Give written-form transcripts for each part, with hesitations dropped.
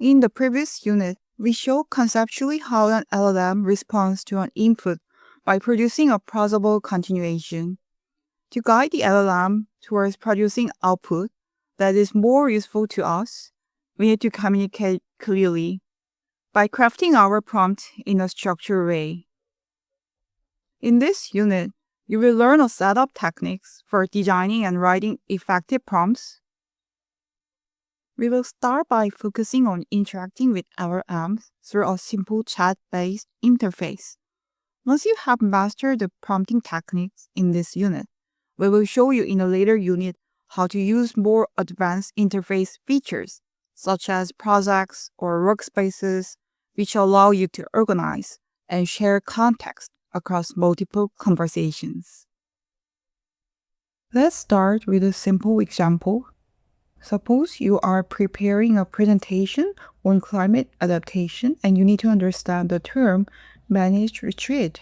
In the previous unit, we showed conceptually how an LLM responds to an input by producing a plausible continuation. To guide the LLM towards producing output that is more useful to us, we need to communicate clearly by crafting our prompt in a structured way. In this unit, you will learn a set of techniques for designing and writing effective prompts. We will start by focusing on interacting with LLMs through a simple chat-based interface. Once you have mastered the prompting techniques in this unit, we will show you in a later unit how to use more advanced interface features, such as projects or workspaces, which allow you to organize and share context across multiple conversations. Let's start with a simple example. Suppose you are preparing a presentation on climate adaptation and you need to understand the term managed retreat.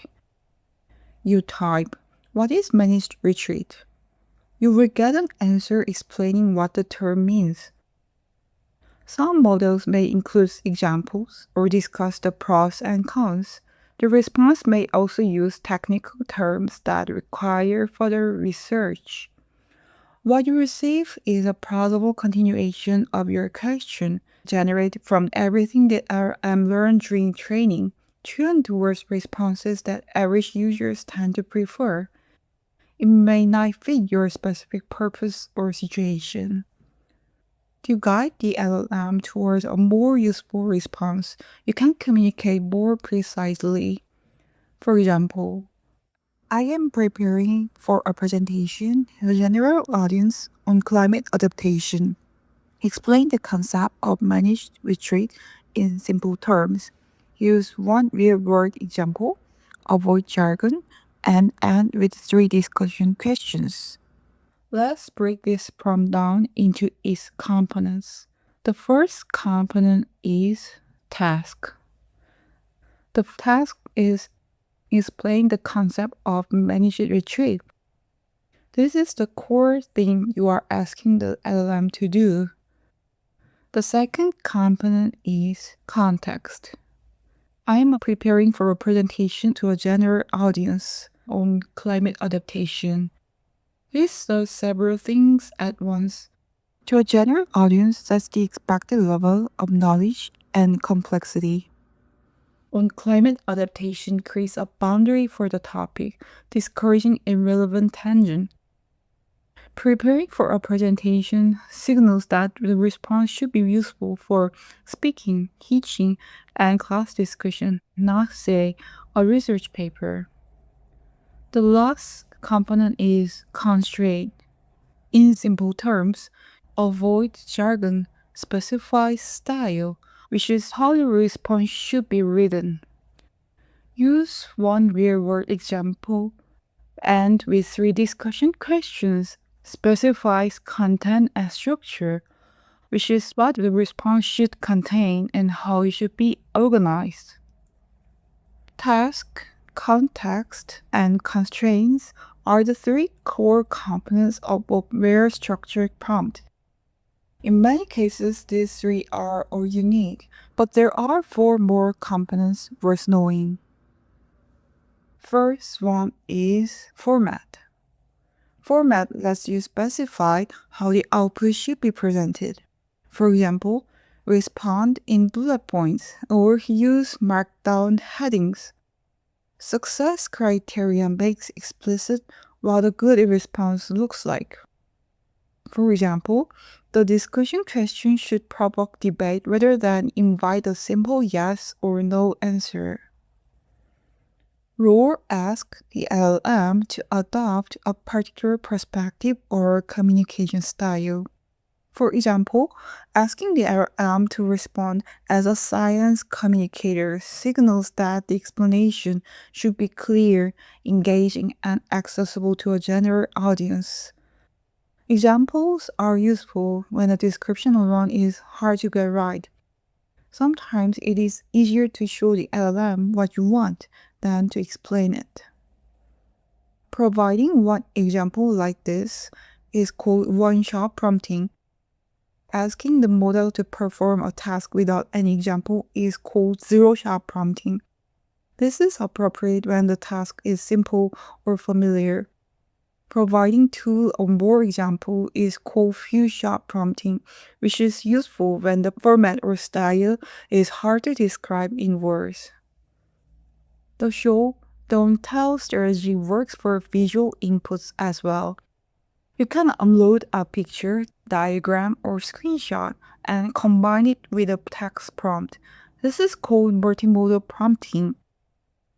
You type, "What is managed retreat?" You will get an answer explaining what the term means. Some models may include examples or discuss the pros and cons. The response may also use technical terms that require further research. What you receive is a plausible continuation of your question, generated from everything that LLM learned during training, tuned towards responses that average users tend to prefer. It may not fit your specific purpose or situation. To guide the LLM towards a more useful response, you can communicate more precisely. For example, I am preparing for a presentation to a general audience on climate adaptation. Explain the concept of managed retreat in simple terms. Use one real-world example, avoid jargon, and end with 3 discussion questions. Let's break this prompt down into its components. The first component is task. The task is explain the concept of managed retreat. This is the core thing you are asking the LLM to do. The second component is context. I am preparing for a presentation to a general audience on climate adaptation. This does several things at once. To a general audience, that's the expected level of knowledge and complexity. On climate adaptation creates a boundary for the topic, discouraging irrelevant tangent. Preparing for a presentation signals that the response should be useful for speaking, teaching, and class discussion, not, say, a research paper. The last component is constraint. In simple terms, avoid jargon, specify style, which is how your response should be written. Use one real-world example and with 3 discussion questions specifies content and structure, which is what the response should contain and how it should be organized. Task, context, and constraints are the 3 core components of a well-structured prompt. In many cases, these 3 are all unique, but there are 4 more components worth knowing. First one is format. Format lets you specify how the output should be presented. For example, respond in bullet points or use markdown headings. Success criteria makes explicit what a good response looks like. For example, the discussion question should provoke debate rather than invite a simple yes or no answer. Role asks the LLM to adopt a particular perspective or communication style. For example, asking the LLM to respond as a science communicator signals that the explanation should be clear, engaging, and accessible to a general audience. Examples are useful when a description alone is hard to get right. Sometimes it is easier to show the LLM what you want than to explain it. Providing one example like this is called one-shot prompting. Asking the model to perform a task without any example is called zero-shot prompting. This is appropriate when the task is simple or familiar. Providing two or more examples is called few-shot prompting, which is useful when the format or style is hard to describe in words. The show don't tell strategy works for visual inputs as well. You can upload a picture, diagram, or screenshot and combine it with a text prompt. This is called multimodal prompting.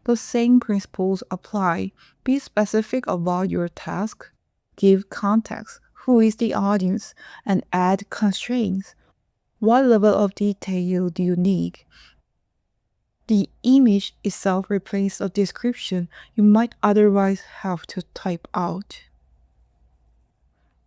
The same principles apply. Be specific about your task, give context, who is the audience, and add constraints. What level of detail do you need? The image itself replaces a description you might otherwise have to type out.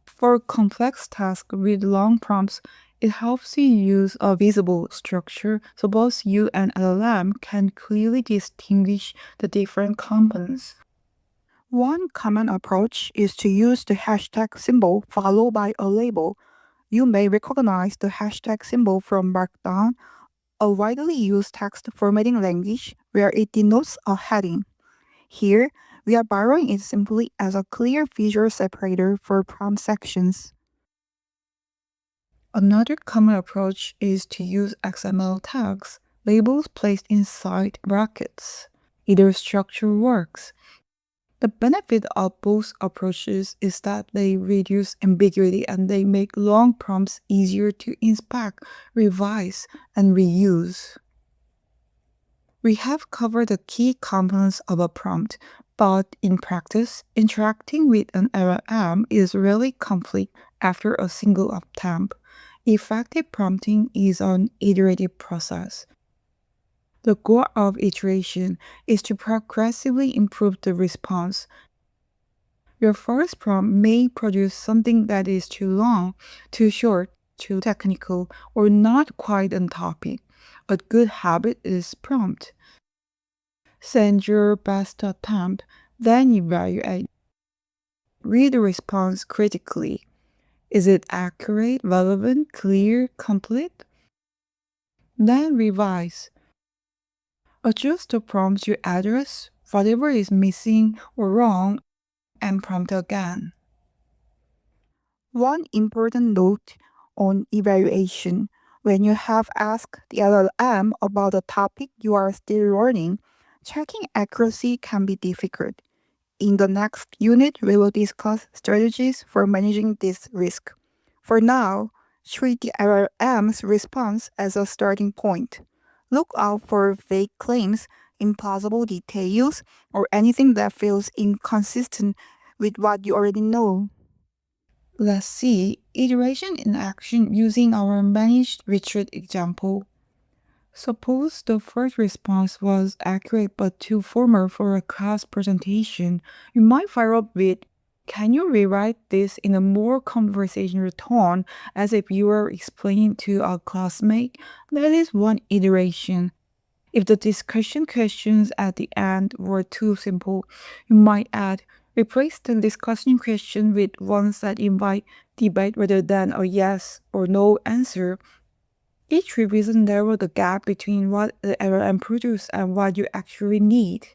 For complex tasks with long prompts, it helps you use a visible structure so both you and LLM can clearly distinguish the different components. One common approach is to use the hashtag symbol followed by a label. You may recognize the hashtag symbol from Markdown, a widely used text formatting language where it denotes a heading. Here, we are borrowing it simply as a clear visual separator for prompt sections. Another common approach is to use XML tags, labels placed inside brackets. Either structure works. The benefit of both approaches is that they reduce ambiguity and they make long prompts easier to inspect, revise, and reuse. We have covered the key components of a prompt, but in practice, interacting with an LLM is really complete after a single attempt. Effective prompting is an iterative process. The goal of iteration is to progressively improve the response. Your first prompt may produce something that is too long, too short, too technical, or not quite on topic. A good habit is prompt. Send your best attempt, then evaluate. Read the response critically. Is it accurate, relevant, clear, complete? Then revise. Adjust the prompts you address, whatever is missing or wrong, and prompt again. One important note on evaluation: when you have asked the LLM about a topic you are still learning, checking accuracy can be difficult. In the next unit, we will discuss strategies for managing this risk. For now, treat the LLM's response as a starting point. Look out for vague claims, impossible details, or anything that feels inconsistent with what you already know. Let's see iteration in action using our managed retreat example. Suppose the first response was accurate but too formal for a class presentation. You might follow up with, "Can you rewrite this in a more conversational tone as if you were explaining to a classmate?" That is one iteration. If the discussion questions at the end were too simple, you might add, "Replace the discussion question with ones that invite debate rather than a yes or no answer." Each revision narrows the gap between what the LLM produces and what you actually need.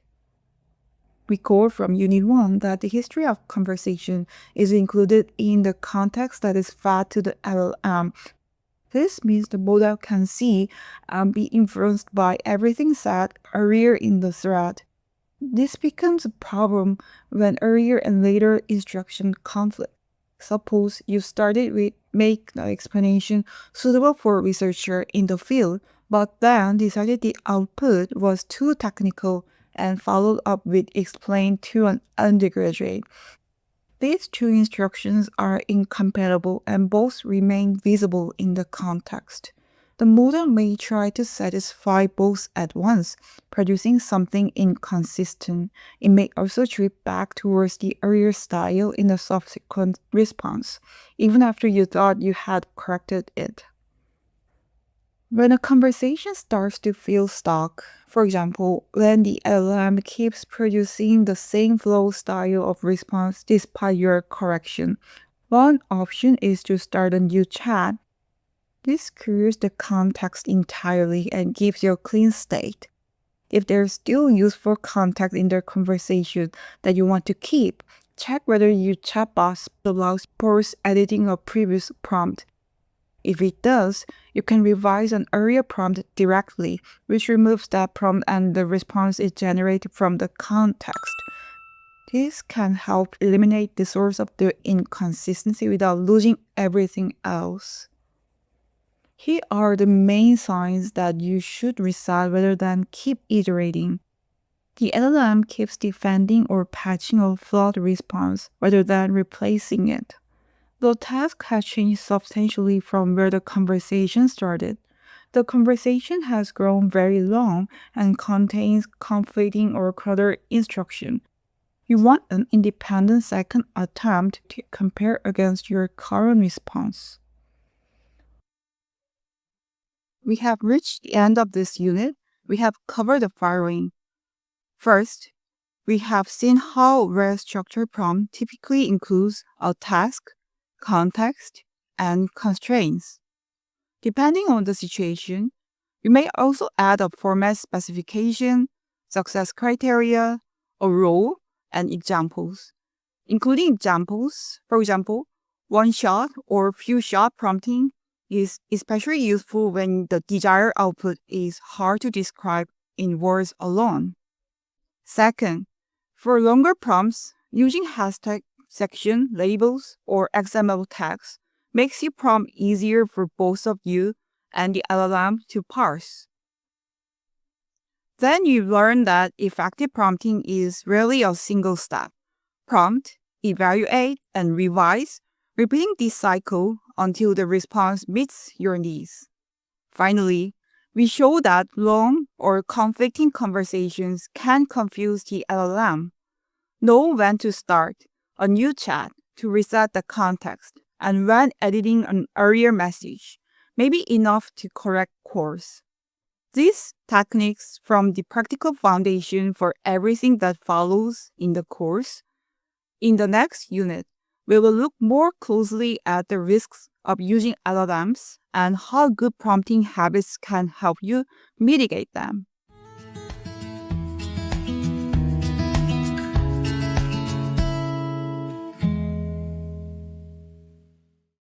Recall from Unit 1 that the history of conversation is included in the context that is fed to the LLM. This means the model can see and be influenced by everything said earlier in the thread. This becomes a problem when earlier and later instruction conflict. Suppose you started with "make the explanation suitable for a researcher in the field," but then decided the output was too technical and followed up with "explain to an undergraduate." These two instructions are incompatible and both remain visible in the context. The model may try to satisfy both at once, producing something inconsistent. It may also drift back towards the earlier style in the subsequent response, even after you thought you had corrected it. When a conversation starts to feel stuck, for example, when the LLM keeps producing the same flow style of response despite your correction, one option is to start a new chat. This clears the context entirely and gives you a clean state. If there's still useful context in the conversation that you want to keep, check whether your chatbot allows post editing a previous prompt. If it does, you can revise an earlier prompt directly, which removes that prompt and the response is generated from the context. This can help eliminate the source of the inconsistency without losing everything else. Here are the main signs that you should reset rather than keep iterating. The LLM keeps defending or patching a flawed response rather than replacing it. The task has changed substantially from where the conversation started. The conversation has grown very long and contains conflicting or cluttered instruction. You want an independent second attempt to compare against your current response. We have reached the end of this unit. We have covered the following. First, we have seen how well-structured prompt typically includes a task, context, and constraints. Depending on the situation, you may also add a format specification, success criteria, a role, and examples. Including examples, for example, one-shot or few-shot prompting is especially useful when the desired output is hard to describe in words alone. Second, for longer prompts, using hashtag, section, labels, or XML tags makes your prompt easier for both of you and the LLM to parse. Then you learn that effective prompting is rarely a single step. Prompt, evaluate, and revise, repeating this cycle until the response meets your needs. Finally, we show that long or conflicting conversations can confuse the LLM. Know when to start a new chat to reset the context, and when editing an earlier message may be enough to correct course. These techniques form the practical foundation for everything that follows in the course. In the next unit, we will look more closely at the risks of using LLMs and how good prompting habits can help you mitigate them.